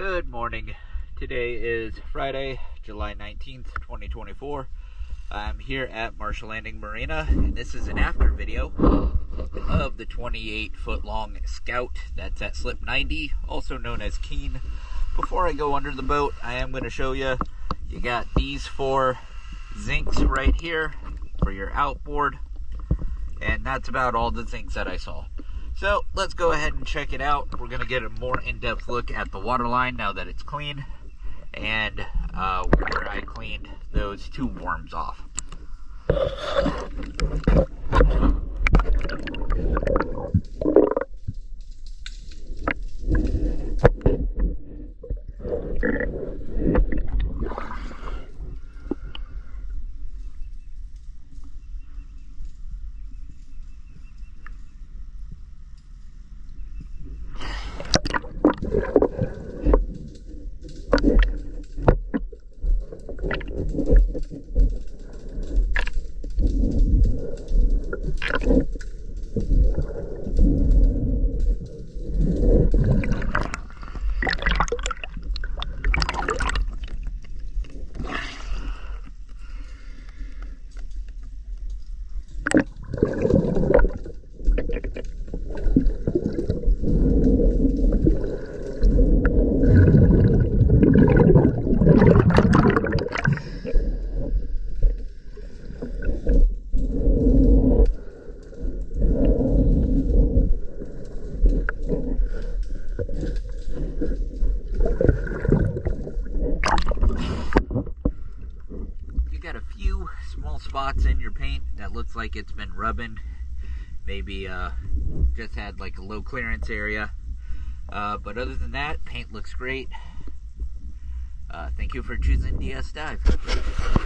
Good morning. Today is Friday, July 19th, 2024. I'm here at Marshall Landing Marina, and this is an after video of the 28-foot long Scout that's at slip 90, also known as Keen. Before I go under the boat, I am going to show you, you got these 4 zincs right here for your outboard, and that's about all the zincs that I saw. So let's go ahead and check it out. We're going to get a more in-depth look at the waterline now that it's clean, and where I cleaned those 2 worms off. You got a few small spots in your paint that looks like it's been rubbing. Maybe just had like a low clearance area. But other than that, paint looks great. Thank you for choosing DS Dive.